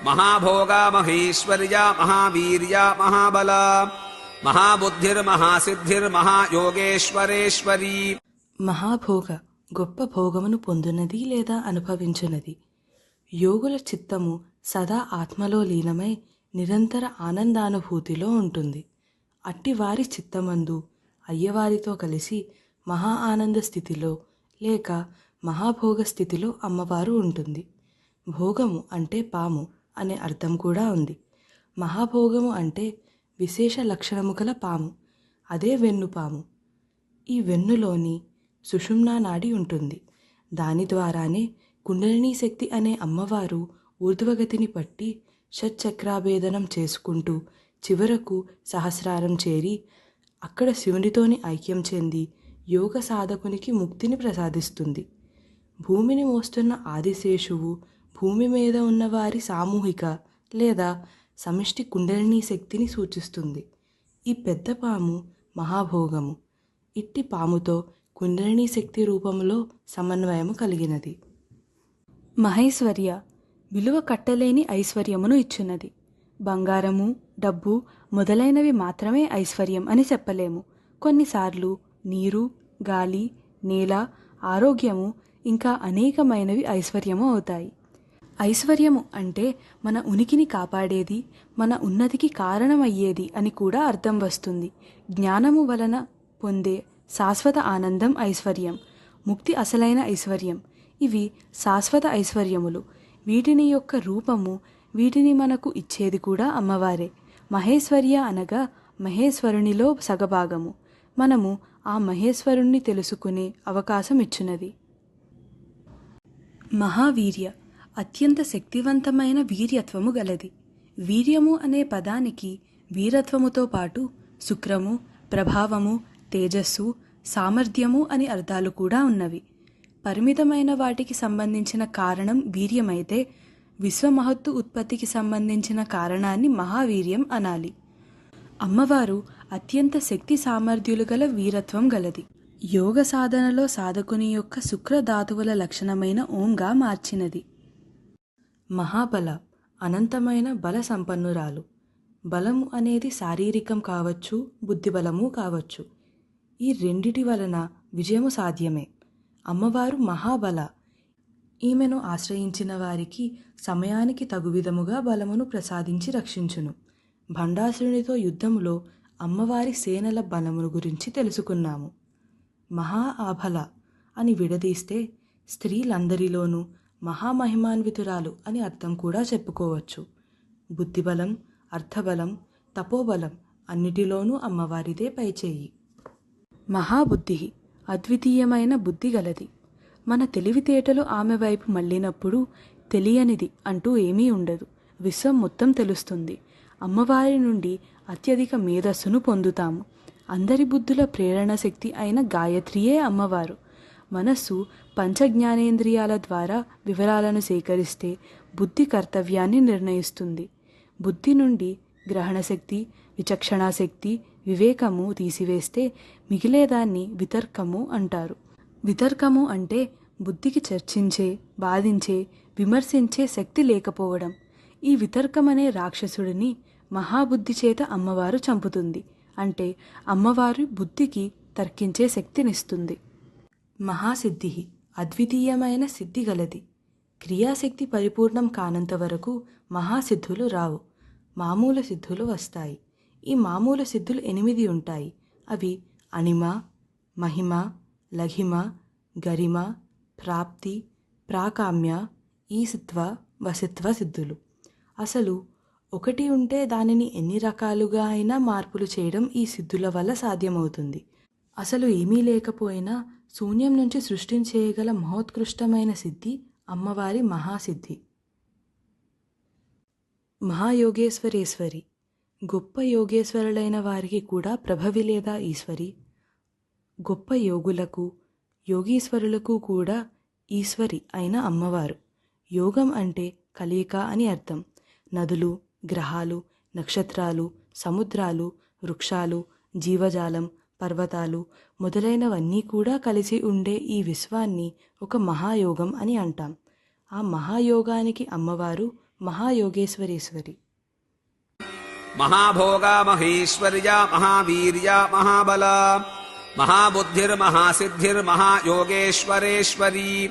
మహాభోగా మహేశ్వర్యా మహావీర్యా మహాబలా మహాబుద్ధిర్మహాసిద్ధిర్మహాయోగేశ్వరేశ్వరీ. మహాభోగ గొప్ప భోగమును పొందునది లేదా అనుభవించునది. యోగుల చిత్తము సదా ఆత్మలో లీనమై నిరంతర ఆనందానుభూతిలో ఉంటుంది. అట్టివారి చిత్తమందు అయ్యవారితో కలిసి మహా ఆనంద స్థితిలో లేక మహాభోగ స్థితిలో అమ్మవారు ఉంటుంది. భోగము అంటే పాము అనే అర్థం కూడా ఉంది. మహాభోగము అంటే విశేష లక్షణము గల పాము, అదే వెన్నుపాము. ఈ వెన్నులోని సుషుమ్నా నాడి ఉంటుంది. దాని ద్వారానే కుండలినీ శక్తి అనే అమ్మవారు ఊర్ధ్వగతిని పట్టి షట్చక్రాభేదనం చేసుకుంటూ చివరకు సహస్రారం చేరి అక్కడ శివునితోని ఐక్యం చెంది యోగ సాధకునికి ముక్తిని ప్రసాదిస్తుంది. భూమిని మోస్తున్న ఆదిశేషువు భూమి మీద ఉన్నవారి సామూహిక లేదా సమిష్టి కుండలినీ శక్తిని సూచిస్తుంది. ఈ పెద్ద పాము మహాభోగము. ఇట్టి పాముతో కుండలినీ శక్తి రూపంలో సమన్వయము కలిగినది. మహేశ్వర్య విలువ కట్టలేని ఐశ్వర్యమును ఇచ్చున్నది. బంగారము, డబ్బు మొదలైనవి మాత్రమే ఐశ్వర్యం అని చెప్పలేము. కొన్నిసార్లు నీరు, గాలి, నేల, ఆరోగ్యము ఇంకా అనేకమైనవి ఐశ్వర్యము అవుతాయి. ఐశ్వర్యము అంటే మన ఉనికిని కాపాడేది, మన ఉన్నతికి కారణమయ్యేది అని కూడా అర్థం వస్తుంది. జ్ఞానము వలన పొందే శాశ్వత ఆనందం ఐశ్వర్యం, ముక్తి అసలైన ఐశ్వర్యం. ఇవి శాశ్వత ఐశ్వర్యములు. వీటిని యొక్క రూపము, వీటిని మనకు ఇచ్చేది కూడా అమ్మవారే. మహేశ్వర్య అనగా మహేశ్వరునిలో సగభాగము. మనము ఆ మహేశ్వరుణ్ణి తెలుసుకునే అవకాశం ఇచ్చున్నది. మహావీర్య అత్యంత శక్తివంతమైన వీర్యత్వము గలది. వీర్యము అనే పదానికి వీరత్వముతో పాటు శుక్రము, ప్రభావము, తేజస్సు, సామర్థ్యము అని అర్థాలు కూడా ఉన్నవి. పరిమితమైన వాటికి సంబంధించిన కారణం వీర్యమైతే విశ్వమహత్తు ఉత్పత్తికి సంబంధించిన కారణాన్ని మహావీర్యం అనాలి. అమ్మవారు అత్యంత శక్తి సామర్థ్యులు గల వీరత్వం గలది. యోగ సాధనలో సాధకుని యొక్క శుక్రధాతువుల లక్షణమైన ఓంగా మార్చినది. మహాబల అనంతమైన బల సంపన్నురాలు. బలము అనేది శారీరకం కావచ్చు, బుద్ధిబలము కావచ్చు. ఈ రెండిటి వలన విజయము సాధ్యమే. అమ్మవారు మహాబల. ఈమెను ఆశ్రయించిన వారికి సమయానికి తగు విధముగా బలమును ప్రసాదించి రక్షించును. భండాసురునితో యుద్ధములో అమ్మవారి సేనల బలమును గురించి తెలుసుకున్నాము. మహా ఆబల అని విడదీస్తే స్త్రీలందరిలోనూ మహామహిమాన్వితురాలు అని అర్థం కూడా చెప్పుకోవచ్చు. బుద్ధిబలం, అర్థబలం, తపోబలం అన్నిటిలోనూ అమ్మవారిదే పైచేయి. మహాబుద్ధి అద్వితీయమైన బుద్ధి గలది. మన తెలివితేటలు ఆమె వైపు మళ్ళినప్పుడు తెలియనిది అంటూ ఏమీ ఉండదు. విశ్వం మొత్తం తెలుస్తుంది. అమ్మవారి నుండి అత్యధిక మేధస్సును పొందుతాము. అందరి బుద్ధుల ప్రేరణ శక్తి అయిన గాయత్రియే అమ్మవారు. మనస్సు పంచజ్ఞానేంద్రియాల ద్వారా వివరాలను సేకరిస్తే బుద్ధి కర్తవ్యాన్ని నిర్ణయిస్తుంది. బుద్ధి నుండి గ్రహణశక్తి, విచక్షణాశక్తి, వివేకము తీసివేస్తే మిగిలేదాన్ని వితర్కము అంటారు. వితర్కము అంటే బుద్ధికి చర్చించే, బాధించే, విమర్శించే శక్తి లేకపోవడం. ఈ వితర్కమనే రాక్షసుడిని మహాబుద్ధి చేత అమ్మవారు చంపుతుంది. అంటే అమ్మవారు బుద్ధికి తర్కించే శక్తినిస్తుంది. మహాసిద్ధి అద్వితీయమైన సిద్ధి గలది. క్రియాశక్తి పరిపూర్ణం కానంత వరకు మహాసిద్ధులు రావు. మామూలు సిద్ధులు వస్తాయి. ఈ మామూలు సిద్ధులు 8 ఉంటాయి. అవి అణిమ, మహిమ, లఘిమ, గరిమ, ప్రాప్తి, ప్రాకామ్య, ఈసిత్వ, వసిత్వ సిద్ధులు. అసలు ఒకటి ఉంటే దానిని ఎన్ని రకాలుగా అయినా మార్పులు చేయడం ఈ సిద్ధుల వల్ల సాధ్యమవుతుంది. అసలు ఏమీ లేకపోయినా శూన్యం నుంచి సృష్టించేయగల మహోత్కృష్టమైన సిద్ధి అమ్మవారి మహాసిద్ధి. మహాయోగేశ్వరేశ్వరి గొప్ప యోగేశ్వరులైన వారికి కూడా ప్రభవి లేదా ఈశ్వరి. గొప్ప యోగులకు, యోగీశ్వరులకు కూడా ఈశ్వరి అయిన అమ్మవారు. యోగం అంటే కలయిక అని అర్థం. నదులు, గ్రహాలు, నక్షత్రాలు, సముద్రాలు, వృక్షాలు, జీవజాలం, పర్వతాలు మొదలైనవన్నీ కూడా కలిసి ఉండే ఈ విశ్వాన్ని ఒక మహాయోగం అని అంటాం. ఆ మహాయోగానికి అమ్మవారు మహాయోగేశ్వరేశ్వరి. महाभोगा महेश्वर्या महावीर्या महाबला महाबुद्धिर्महासिद्धिर्महायोगेश्वरेश्वरी.